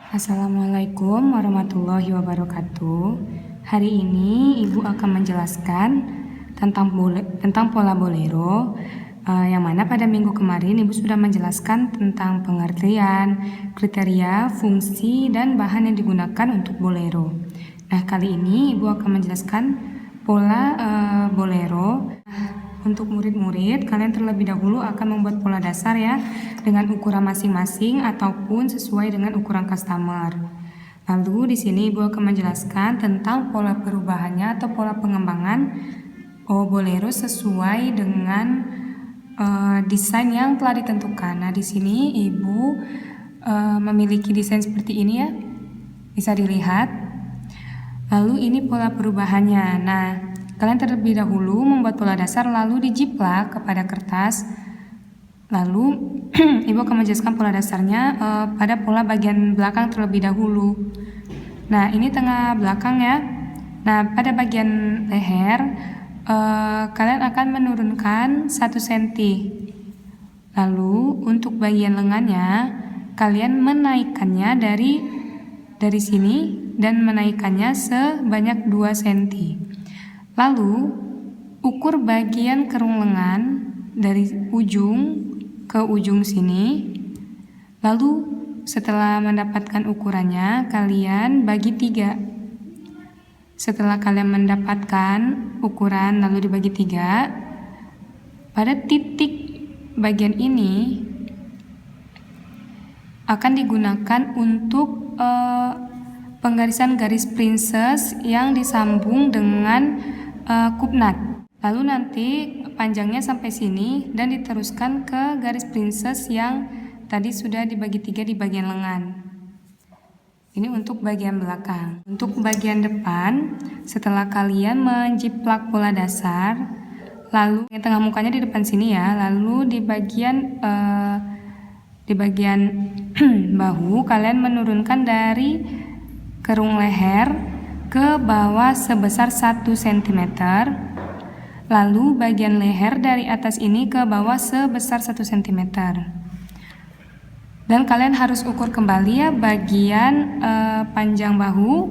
Assalamualaikum warahmatullahi wabarakatuh. Hari ini Ibu akan menjelaskan tentang pola bolero, yang mana pada minggu kemarin Ibu sudah menjelaskan tentang pengertian, kriteria, fungsi, dan bahan yang digunakan untuk bolero. Nah, kali ini Ibu akan menjelaskan pola bolero. Untuk murid-murid, kalian terlebih dahulu akan membuat pola dasar ya, dengan ukuran masing-masing ataupun sesuai dengan ukuran customer. Lalu di sini Ibu akan menjelaskan tentang pola perubahannya atau pola pengembangan bolero sesuai dengan desain yang telah ditentukan. Nah, di sini Ibu memiliki desain seperti ini ya, bisa dilihat. Lalu ini pola perubahannya. Nah, kalian terlebih dahulu membuat pola dasar lalu dijiplak kepada kertas. Lalu Ibu akan menjelaskan pola dasarnya pada pola bagian belakang terlebih dahulu. Nah, ini tengah belakang ya. Nah, pada bagian leher kalian akan menurunkan 1 cm. Lalu untuk bagian lengannya kalian menaikkannya dari sini dan menaikkannya sebanyak 2 cm. Lalu, ukur bagian kerung lengan dari ujung ke ujung sini. Lalu, setelah mendapatkan ukurannya, kalian bagi 3. Setelah kalian mendapatkan ukuran lalu dibagi 3, pada titik bagian ini akan digunakan untuk penggarisan garis princess yang disambung dengan kupnat. Lalu nanti panjangnya sampai sini dan diteruskan ke garis princess yang tadi sudah dibagi 3 di bagian lengan. Ini untuk bagian belakang. Untuk bagian depan, setelah kalian menjiplak pola dasar, lalu yang tengah mukanya di depan sini ya, lalu di bagian bahu kalian menurunkan dari kerung leher ke bawah sebesar 1 cm. Lalu bagian leher dari atas ini ke bawah sebesar 1 cm. Dan kalian harus ukur kembali ya, bagian panjang bahu,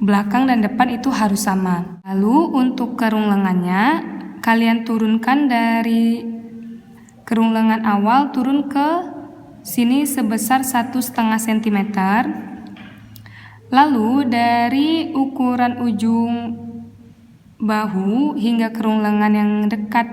belakang dan depan itu harus sama. Lalu untuk kerung lengannya, kalian turunkan dari kerung lengan awal turun ke sini sebesar 1,5 cm. Lalu dari ukuran ujung bahu hingga kerung lengan yang dekat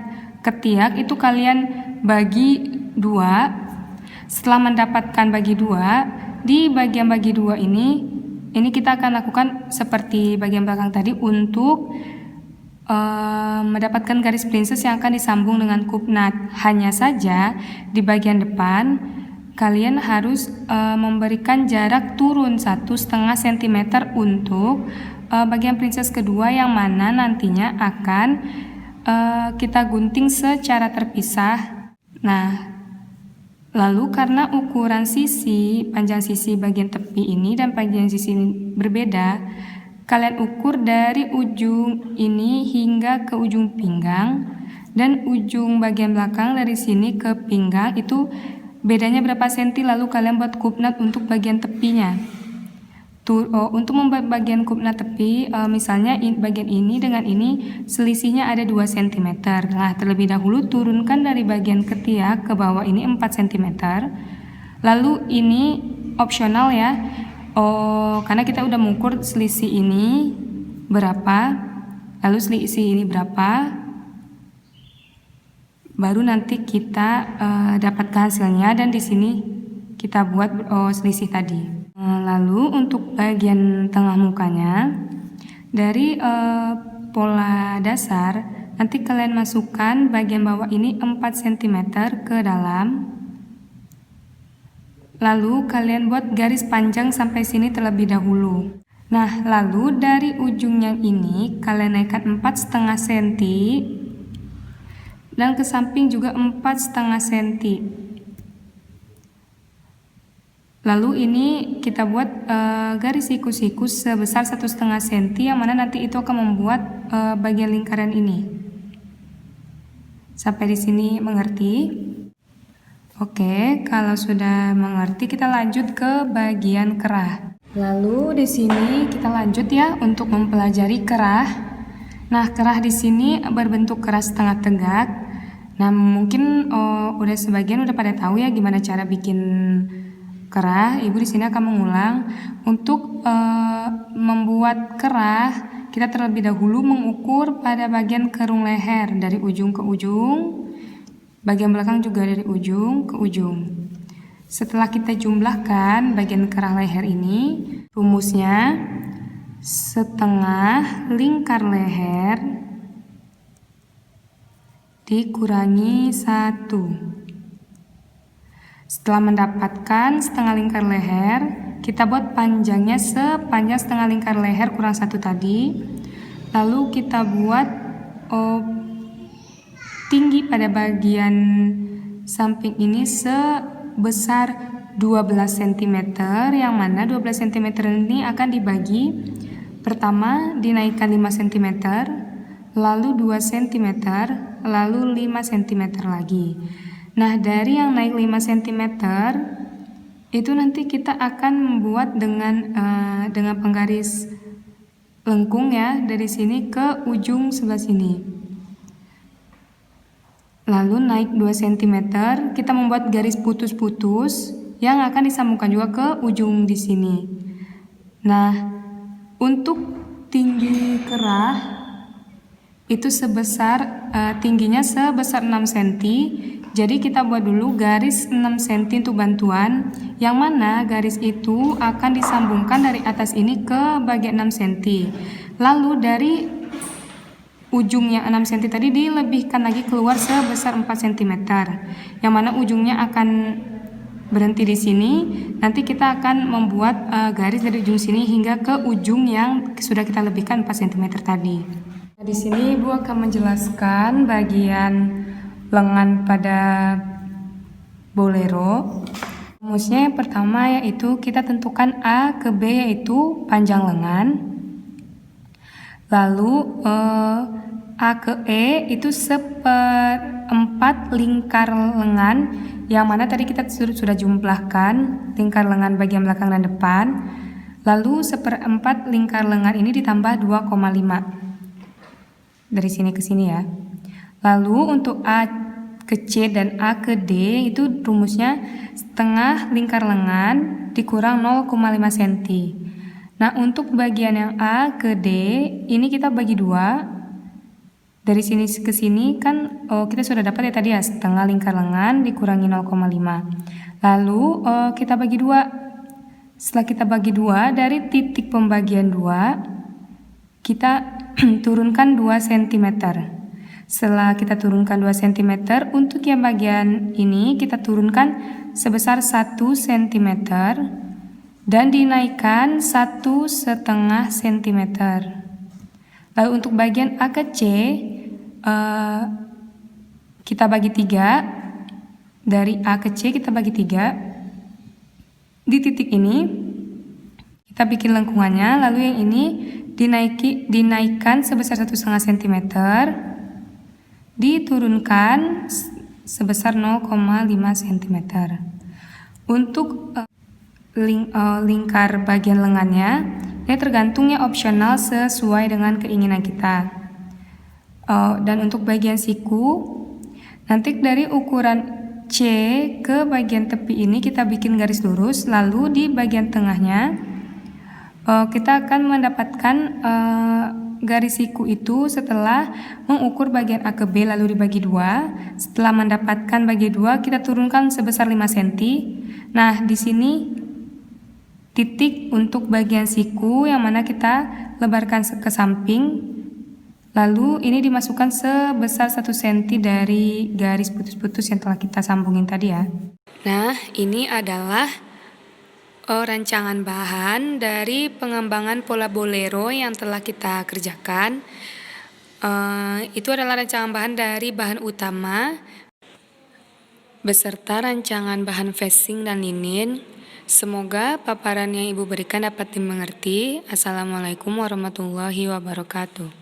ketiak itu kalian bagi 2. Setelah mendapatkan bagi 2, di bagian bagi 2 ini kita akan lakukan seperti bagian belakang tadi untuk mendapatkan garis princess yang akan disambung dengan kupnat. Hanya saja di bagian depan kalian harus memberikan jarak turun 1,5 cm untuk bagian princess kedua yang mana nantinya akan kita gunting secara terpisah. Nah, lalu karena ukuran sisi, panjang sisi bagian tepi ini dan panjang sisi ini berbeda, kalian ukur dari ujung ini hingga ke ujung pinggang, dan ujung bagian belakang dari sini ke pinggang itu bedanya berapa senti, lalu kalian buat kupnat untuk bagian tepinya. Untuk membuat bagian kupnat tepi, misalnya bagian ini dengan ini selisihnya ada 2 cm. Nah, terlebih dahulu turunkan dari bagian ketiak ke bawah ini 4 cm. Lalu ini opsional ya, karena kita udah mengukur selisih ini berapa, lalu selisih ini berapa, baru nanti kita dapatkan hasilnya dan di sini kita buat selisih tadi. Lalu untuk bagian tengah mukanya dari pola dasar nanti kalian masukkan bagian bawah ini 4 cm ke dalam. Lalu kalian buat garis panjang sampai sini terlebih dahulu. Nah, lalu dari ujung yang ini kalian naikkan 4,5 cm. Dan ke samping juga 4,5 cm. Lalu ini kita buat garis siku-siku sebesar 1,5 cm yang mana nanti itu akan membuat bagian lingkaran ini. Sampai di sini mengerti? Oke, kalau sudah mengerti kita lanjut ke bagian kerah. Lalu di sini kita lanjut ya untuk mempelajari kerah. Nah, kerah di sini berbentuk kerah setengah tegak. Nah, mungkin udah sebagian udah pada tahu ya gimana cara bikin kerah. Ibu di sini akan mengulang. Untuk membuat kerah, kita terlebih dahulu mengukur pada bagian kerung leher dari ujung ke ujung. Bagian belakang juga dari ujung ke ujung. Setelah kita jumlahkan bagian kerah leher ini, rumusnya setengah lingkar leher dikurangi 1. Setelah mendapatkan setengah lingkar leher, kita buat panjangnya sepanjang setengah lingkar leher kurang 1 tadi. Lalu kita buat tinggi pada bagian samping ini sebesar 12 cm, yang mana 12 cm ini akan dibagi. Pertama dinaikkan 5 cm, lalu 2 cm, lalu 5 cm lagi. Nah, dari yang naik 5 cm itu nanti kita akan membuat dengan penggaris lengkung ya, dari sini ke ujung sebelah sini. Lalu naik 2 cm, kita membuat garis putus-putus yang akan disambungkan juga ke ujung di sini. Nah, untuk tinggi kerah itu tingginya sebesar 6 cm. Jadi kita buat dulu garis 6 cm untuk bantuan, yang mana garis itu akan disambungkan dari atas ini ke bagian 6 cm. Lalu dari ujungnya 6 cm tadi dilebihkan lagi keluar sebesar 4 cm, yang mana ujungnya akan berhenti di sini. Nanti kita akan membuat garis dari ujung sini hingga ke ujung yang sudah kita lebihkan 4 cm tadi. Nah, di sini Ibu akan menjelaskan bagian lengan pada bolero. Rumusnya yang pertama yaitu kita tentukan A ke B, yaitu panjang lengan. Lalu A ke E itu 1/4 lingkar lengan, yang mana tadi kita sudah jumlahkan lingkar lengan bagian belakang dan depan. Lalu 1/4 lingkar lengan ini ditambah 2,5 dari sini ke sini ya. Lalu untuk A ke C dan A ke D itu rumusnya setengah lingkar lengan dikurang 0,5 cm. Nah, untuk bagian yang A ke D ini kita bagi 2. Dari sini ke sini kan kita sudah dapat ya tadi ya, setengah lingkar lengan dikurangi 0,5. Lalu kita bagi 2. Setelah kita bagi 2, dari titik pembagian 2 kita turunkan 2 cm. Setelah kita turunkan 2 cm, untuk yang bagian ini kita turunkan sebesar 1 cm dan dinaikkan 1,5 cm. Lalu untuk bagian A ke C kita bagi 3. Dari A ke C kita bagi 3. Di titik ini kita bikin lengkungannya, lalu yang ini dinaikkan sebesar 1,5 cm, diturunkan sebesar 0,5 cm. Untuk lingkar bagian lengannya, ini tergantungnya opsional sesuai dengan keinginan kita. Dan untuk bagian siku, nanti dari ukuran C ke bagian tepi ini kita bikin garis lurus, lalu di bagian tengahnya kita akan mendapatkan garis siku itu setelah mengukur bagian A ke B lalu dibagi 2. Setelah mendapatkan bagi 2, kita turunkan sebesar 5 cm. Nah, di sini titik untuk bagian siku yang mana kita lebarkan ke samping, lalu ini dimasukkan sebesar 1 cm dari garis putus-putus yang telah kita sambungin tadi ya. Nah, ini adalah rancangan bahan dari pengembangan pola bolero yang telah kita kerjakan. Itu adalah rancangan bahan dari bahan utama beserta rancangan bahan facing dan linin. Semoga paparan yang Ibu berikan dapat dimengerti. Assalamualaikum warahmatullahi wabarakatuh.